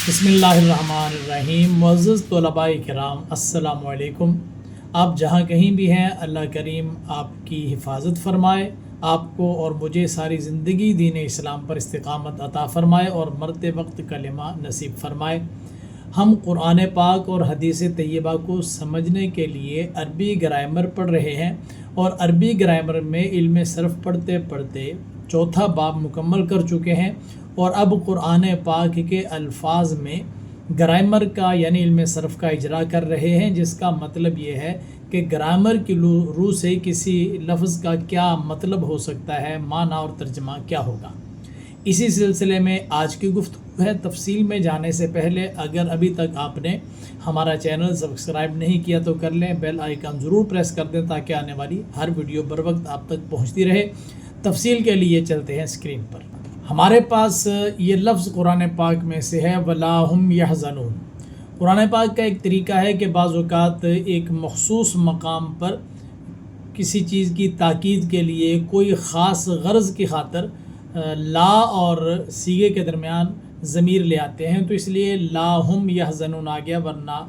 بسم اللہ الرحمن الرحیم۔ معزز طلباء کرام، السلام علیکم۔ آپ جہاں کہیں بھی ہیں، اللہ کریم آپ کی حفاظت فرمائے، آپ کو اور مجھے ساری زندگی دین اسلام پر استقامت عطا فرمائے اور مرتے وقت کلمہ نصیب فرمائے۔ ہم قرآن پاک اور حدیث طیبہ کو سمجھنے کے لیے عربی گرامر پڑھ رہے ہیں، اور عربی گرامر میں علم صرف پڑھتے پڑھتے چوتھا باب مکمل کر چکے ہیں، اور اب قرآن پاک کے الفاظ میں گرامر کا یعنی علم صرف کا اجرا کر رہے ہیں، جس کا مطلب یہ ہے کہ گرامر کی روح سے کسی لفظ کا کیا مطلب ہو سکتا ہے، معنی اور ترجمہ کیا ہوگا۔ اسی سلسلے میں آج کی گفتگو ہے۔ تفصیل میں جانے سے پہلے اگر ابھی تک آپ نے ہمارا چینل سبسکرائب نہیں کیا تو کر لیں، بیل آئیکن ضرور پریس کر دیں تاکہ آنے والی ہر ویڈیو بر وقت آپ تک پہنچتی رہے۔ تفصیل کے لیے چلتے ہیں اسکرین پر۔ ہمارے پاس یہ لفظ قرآن پاک میں سے ہے وَلَا هُمْ يَحْزَنُونَ۔ قرآن پاک کا ایک طریقہ ہے کہ بعض اوقات ایک مخصوص مقام پر کسی چیز کی تاکید کے لیے کوئی خاص غرض کی خاطر لا اور سیغے کے درمیان ضمیر لے آتے ہیں، تو اس لیے لا ہم یحزنون آ گیا، ورنہ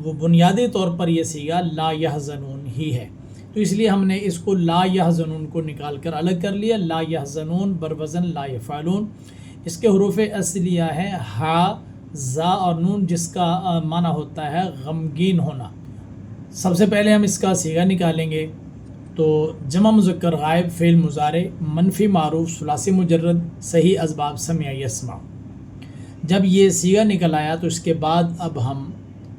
وہ بنیادی طور پر یہ سیغہ لا یحزنون ہی ہے، تو اس لیے ہم نے اس کو لا یحزنون کو نکال کر الگ کر لیا۔ لا یحزنون بروزن لا یفعلون۔ اس کے حروف اصلیہ ہے ہا، زا اور نون، جس کا معنی ہوتا ہے غمگین ہونا۔ سب سے پہلے ہم اس کا سیغہ نکالیں گے، تو جمع مذکر غائب فعل مضارع منفی معروف ثلاثی مجرد صحیح اسباب سمع یسمع۔ جب یہ سیغہ نکل آیا تو اس کے بعد اب ہم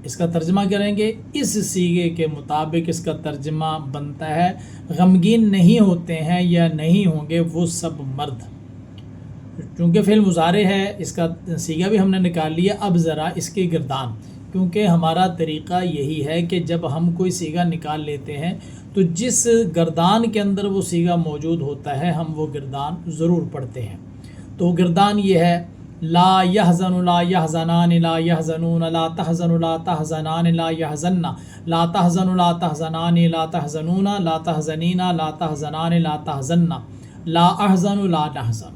اس کا ترجمہ کریں گے۔ اس سیغے کے مطابق اس کا ترجمہ بنتا ہے غمگین نہیں ہوتے ہیں یا نہیں ہوں گے وہ سب مرد۔ چونکہ فعل مضارع ہے، اس کا سیغہ بھی ہم نے نکال لیا۔ اب ذرا اس کی گردان، کیونکہ ہمارا طریقہ یہی ہے کہ جب ہم کوئی سیغہ نکال لیتے ہیں تو جس گردان کے اندر وہ سیغہ موجود ہوتا ہے ہم وہ گردان ضرور پڑھتے ہیں۔ تو گردان یہ ہے لا یحزن لا یحزنان لا یحزنون لا تحزن لا تحزنان لا یحزن لا تحزن لا تحزنان لا تحزنون لا تحزنین لا تحزنان لا تحزن لا احزن لا نحزن۔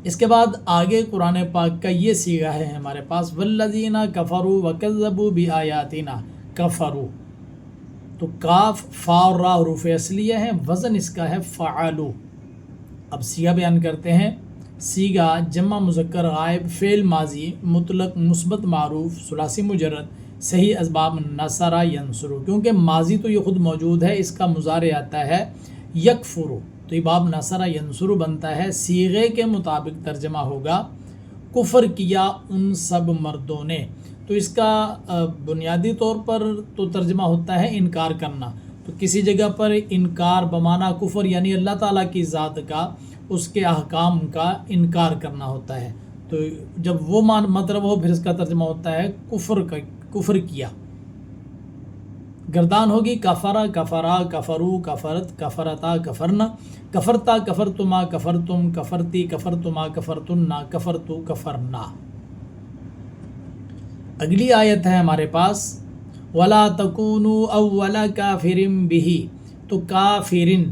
اس کے بعد آگے قرآن پاک کا یہ سیغہ ہے ہمارے پاس والذین کفروا وکذبوا بآیاتنا کفروا۔ تو کاف فا اور را حروف اصلیہ ہیں، وزن اس کا ہے فعلوا۔ اب سیغہ بیان کرتے ہیں۔ سیغہ جمع مذکر غائب فعل ماضی مطلق مثبت معروف ثلاثی مجرد صحیح اسباب نصر ینصر، کیونکہ ماضی تو یہ خود موجود ہے، اس کا مضارع آتا ہے یکفر، تو یہ باب نصر ینصر بنتا ہے۔ سیغے کے مطابق ترجمہ ہوگا کفر کیا ان سب مردوں نے، تو اس کا بنیادی طور پر تو ترجمہ ہوتا ہے انکار کرنا۔ تو کسی جگہ پر انکار بمعنی کفر یعنی اللہ تعالیٰ کی ذات کا، اس کے احکام کا انکار کرنا ہوتا ہے، تو جب وہ مطلب ہو پھر اس کا ترجمہ ہوتا ہے کفر کیا۔ گردان ہوگی کفرا کفرا کفرو کفرت کفرتا کفرنا کفرتا کفرتما کفرتم کفرتی کفرتما کفرتنا کفرتو کفرنا۔ اگلی آیت ہے ہمارے پاس وَلَا تَكُونُوا أَوَّلَ كَافِرٍ بِهِ۔ تو کافرن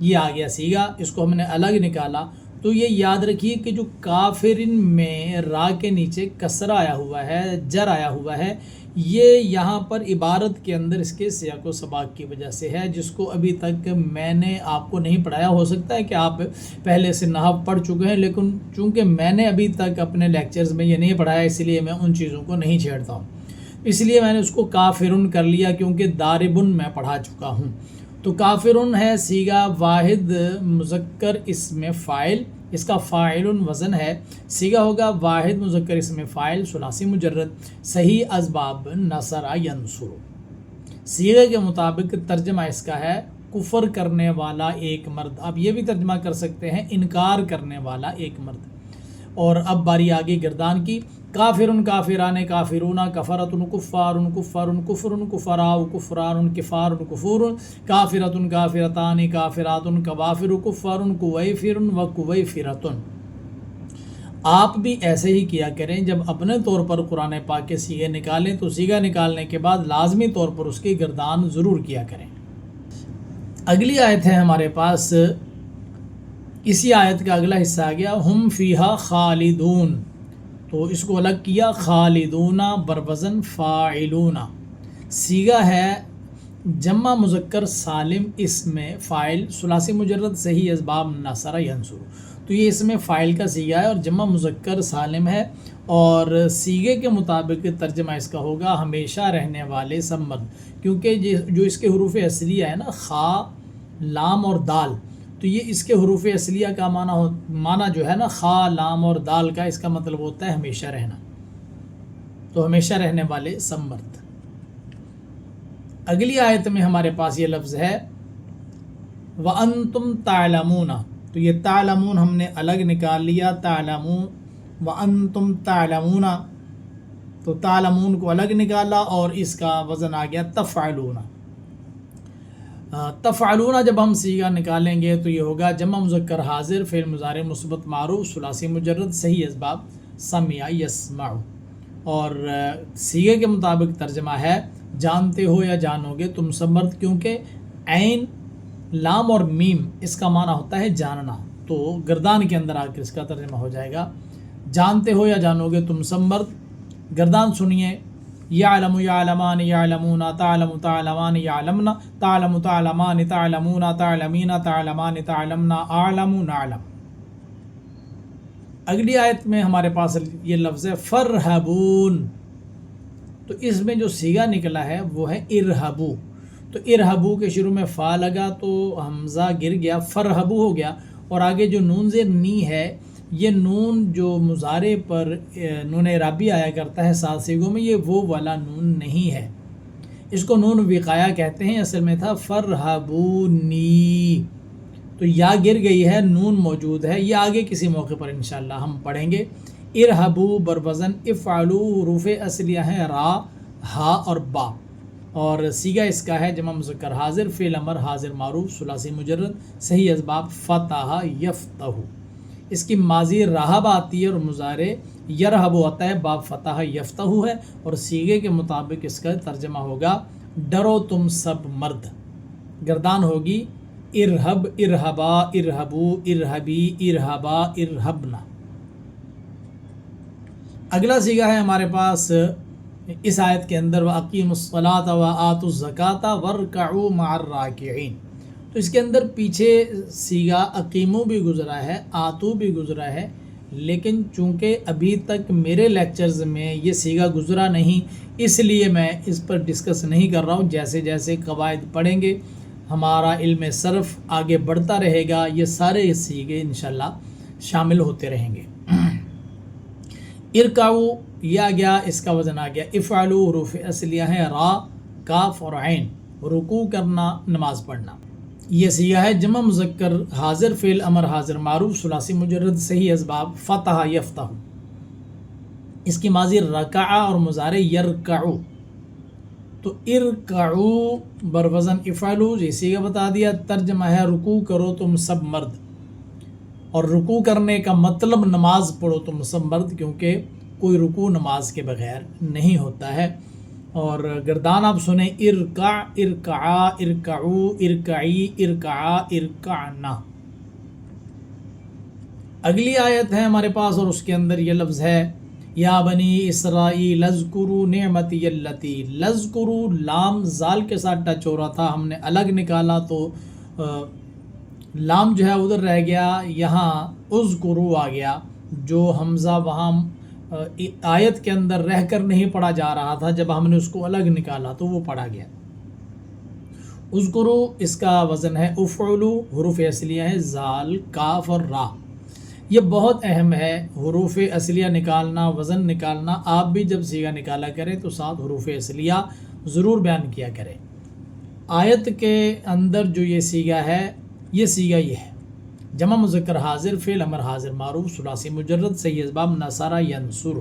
یہ آ گیا سیغہ، اس کو ہم نے الگ نکالا۔ تو یہ یاد رکھیے کہ جو کافرن میں را کے نیچے کسر آیا ہوا ہے، جر آیا ہوا ہے، یہ یہاں پر عبارت کے اندر اس کے سیاق و سباق کی وجہ سے ہے، جس کو ابھی تک میں نے آپ کو نہیں پڑھایا۔ ہو سکتا ہے کہ آپ پہلے سے نحو پڑھ چکے ہیں، لیکن چونکہ میں نے ابھی تک اپنے لیکچرز میں یہ نہیں پڑھایا، اس لیے میں ان چیزوں کو نہیں چھیڑتا ہوں، اس لیے میں نے اس کو کافرن کر لیا، کیونکہ داربن میں پڑھا چکا ہوں۔ تو کافرن ہے سیغہ واحد مذکر اسم فاعل، اس کا فاعل وزن ہے، سیغہ ہوگا واحد مذکر اسم فاعل ثلاثی مجرد صحیح اسباب نصر ینصر۔ سیغے کے مطابق ترجمہ اس کا ہے کفر کرنے والا ایک مرد۔ آپ یہ بھی ترجمہ کر سکتے ہیں انکار کرنے والا ایک مرد۔ اور اب باری آگے گردان کی کافرن کافران کافرون کفرتن کفارن کفرن کفرن کفراء کفران کفار کفور کافرتن کافرتان کافراتن کوافر کفارن کویفرن و کویفرتن۔ آپ بھی ایسے ہی کیا کریں، جب اپنے طور پر قرآن پاک کے سیغے نکالیں تو سیغہ نکالنے کے بعد لازمی طور پر اس کی گردان ضرور کیا کریں۔ اگلی آیت ہے ہمارے پاس، اسی آیت کا اگلا حصہ آ گیا ہم فیہا خالدون۔ تو اس کو الگ کیا خالدون بروزن فاعلون، صیغہ ہے جمع مذکر سالم، اس میں فاعل ثلاثی مجرد صحیح اسباب نصر ینصر، تو یہ اس میں فاعل کا صیغہ ہے اور جمع مذکر سالم ہے، اور صیغے کے مطابق ترجمہ اس کا ہوگا ہمیشہ رہنے والے سب مرد، کیونکہ جو اس کے حروف اصلیہ ہے نا خا لام اور دال، تو یہ اس کے حروف اصلیہ کا معنی جو ہے نا خا لام اور دال کا، اس کا مطلب ہوتا ہے ہمیشہ رہنا، تو ہمیشہ رہنے والے سب مرد۔ اگلی آیت میں ہمارے پاس یہ لفظ ہے وَأَنْتُمْ تَعْلَمُونَ، تو یہ تعلمون ہم نے الگ نکال لیا، تعلمون وَأَنْتُمْ تَعْلَمُونَ، تو تعلمون کو الگ نکالا اور اس کا وزن آ گیا تفعلون۔ تفعلون جب ہم صیغہ نکالیں گے تو یہ ہوگا جمع مذکر حاضر فعل مضارع مثبت معروف ثلاثی مجرد صحیح اسباب سمع یسمع، اور صیغے کے مطابق ترجمہ ہے جانتے ہو یا جانو گے تم سب مرد، کیونکہ عین لام اور میم اس کا معنی ہوتا ہے جاننا، تو گردان کے اندر آ کر اس کا ترجمہ ہو جائے گا جانتے ہو یا جانو گے تم سب مرد۔ گردان سنیے، یعلم یعلمان یعلمون تعلم تعلمان یعلمن تعلم تعلمان تعلمون تعلمین تعلمان تعلمنا اعلم نعلم۔ اگلی آیت میں ہمارے پاس یہ لفظ ہے فرحبون، تو اس میں جو صیغہ نکلا ہے وہ ہے ارہبو، تو ارہبو کے شروع میں فا لگا تو حمزہ گر گیا، فرحبو ہو گیا، اور آگے جو نون زیر نی ہے، یہ نون جو مضارع پر نون اعرابی آیا کرتا ہے 7 صیغوں میں، یہ وہ والا نون نہیں ہے، اس کو نون وقایا کہتے ہیں، اصل میں تھا فرحبونی، تو یا گر گئی ہے، نون موجود ہے، یہ آگے کسی موقع پر انشاءاللہ ہم پڑھیں گے۔ ارہبو بروزن افعلو، حروف اصلیہ ہیں را ہا اور با، اور صیغہ اس کا ہے جمع مذکر حاضر فعل امر حاضر معروف ثلاثی مجرد صحیح اسباب فتح یفتح، اس کی ماضی رہب آتی ہے اور مضارع یرہب ہوتا ہے، باب فتح یفتح ہے، اور صیغے کے مطابق اس کا ترجمہ ہوگا ڈرو تم سب مرد، گردان ہوگی ارہب ارہبا ارہبو ارہبی ارہبا ارہبنا۔ اگلا صیغہ ہے ہمارے پاس اس آیت کے اندر وَأَقِيمُوا الصَّلَاةَ وَآتُوا الزَّكَاةَ وَارْكَعُوا مَعَ الرَّاكِعِينَ، تو اس کے اندر پیچھے صیغہ اقیمو بھی گزرا ہے، آتو بھی گزرا ہے، لیکن چونکہ ابھی تک میرے لیکچرز میں یہ صیغہ گزرا نہیں، اس لیے میں اس پر ڈسکس نہیں کر رہا ہوں، جیسے جیسے قواعد پڑھیں گے ہمارا علم صرف آگے بڑھتا رہے گا، یہ سارے صیغے انشاءاللہ شامل ہوتے رہیں گے۔ ارکعو یہ آ گیا، اس کا وزن آ گیا افعلو، حروف اصلیہ ہیں را کاف اور عین، رکوع کرنا نماز پڑھنا، یہ صیغہ ہے جمع مذکر حاضر فعل امر حاضر معروف ثلاثی مجرد صحیح اسباب فتح یفتح، اس کی ماضی رکع اور مضارع یرکعو، تو ارکعو بروزن افعلو، یہ صیغہ بتا دیا، ترجمہ ہے رکوع کرو تم سب مرد، اور رکوع کرنے کا مطلب نماز پڑھو تم سب مرد، کیونکہ کوئی رکوع نماز کے بغیر نہیں ہوتا ہے۔ اور گردان آپ سنیں ارکع ارکعا ارکعو ارکعی ارکعا ارکعنا۔ اگلی آیت ہے ہمارے پاس اور اس کے اندر یہ لفظ ہے یا بنی اسرائیل اذکروا نعمتی اللتی، لذکروا لام زال کے ساتھ ٹچ ہو رہا تھا، ہم نے الگ نکالا تو لام جو ہے ادھر رہ گیا، یہاں اذکروا آ گیا، جو حمزہ وہاں آیت کے اندر رہ کر نہیں پڑھا جا رہا تھا، جب ہم نے اس کو الگ نکالا تو وہ پڑھا گیا۔ اذکروا اس کا وزن ہے افعلو، حروف اصلیہ ہے زال کاف اور را، یہ بہت اہم ہے حروف اصلیہ نکالنا، وزن نکالنا، آپ بھی جب صیغہ نکالا کریں تو ساتھ حروف اصلیہ ضرور بیان کیا کریں۔ آیت کے اندر جو یہ صیغہ ہے، یہ صیغہ یہ ہے جمع مذکر حاضر فعل امر حاضر معروف ثلاثی مجرد صحیح اسباب نصر ینصر،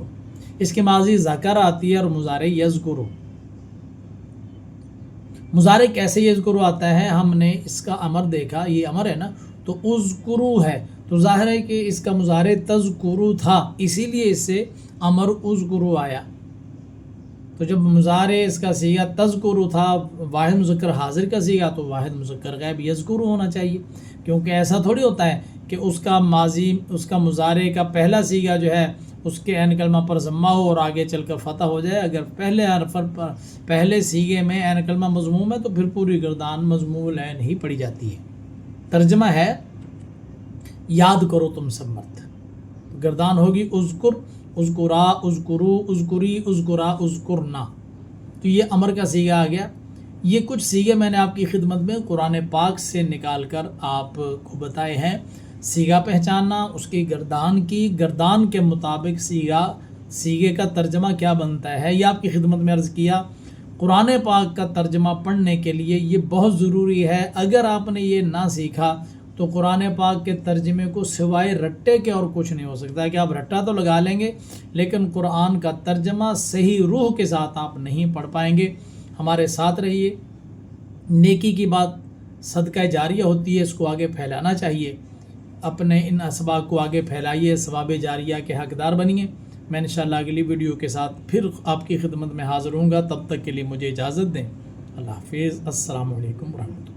اس کی ماضی ذکر آتی ہے اور مضارع یذکر۔ مضارع کیسے یذکر آتا ہے، ہم نے اس کا امر دیکھا، یہ امر ہے نا، تو اذکرو ہے، تو ظاہر ہے کہ اس کا مضارع تذکرو تھا، اسی لیے اس سے امر اذکرو آیا۔ تو جب مضارع اس کا صیغہ تذکر تھا، واحد مذکر حاضر کا صیغہ، تو واحد مذکر غائب یذکر ہونا چاہیے، کیونککہ ایسا تھوڑی ہوتا ہے کہ اس کا ماضی، اس کا مضارع کا پہلا صیغہ جو ہے اس کے عین کلمہ پر ضمہ ہو اور آگے چل کر فتح ہو جائے۔ اگر پہلے حرف پر پہلے صیغے میں عین کلمہ مضموم ہے تو پھر پوری گردان مضموم العین ہی پڑی جاتی ہے۔ ترجمہ ہے یاد کرو تم سب مرد، گردان ہوگی اذکر، اذکرا، اذکرو، اذکری، اذکرا، اذکرنا۔ تو یہ امر کا صیغہ آ گیا۔ یہ کچھ صیغے میں نے آپ کی خدمت میں قرآن پاک سے نکال کر آپ کو بتائے ہیں۔ صیغہ پہچاننا، اس کی گردان کے مطابق صیغے کا ترجمہ کیا بنتا ہے، یہ آپ کی خدمت میں عرض کیا۔ قرآن پاک کا ترجمہ پڑھنے کے لیے یہ بہت ضروری ہے۔ اگر آپ نے یہ نہ سیکھا تو قرآن پاک کے ترجمے کو سوائے رٹے کے اور کچھ نہیں ہو سکتا، کہ آپ رٹا تو لگا لیں گے لیکن قرآن کا ترجمہ صحیح روح کے ساتھ آپ نہیں پڑھ پائیں گے۔ ہمارے ساتھ رہیے۔ نیکی کی بات صدقہ جاریہ ہوتی ہے، اس کو آگے پھیلانا چاہیے، اپنے ان اسباق کو آگے پھیلائیے، ثواب جاریہ کے حقدار بنیے۔ میں انشاءاللہ اگلی ویڈیو کے ساتھ پھر آپ کی خدمت میں حاضر ہوں گا، تب تک کے لیے مجھے اجازت دیں۔ اللہ حافظ۔ السلام علیکم ورحمۃ اللہ۔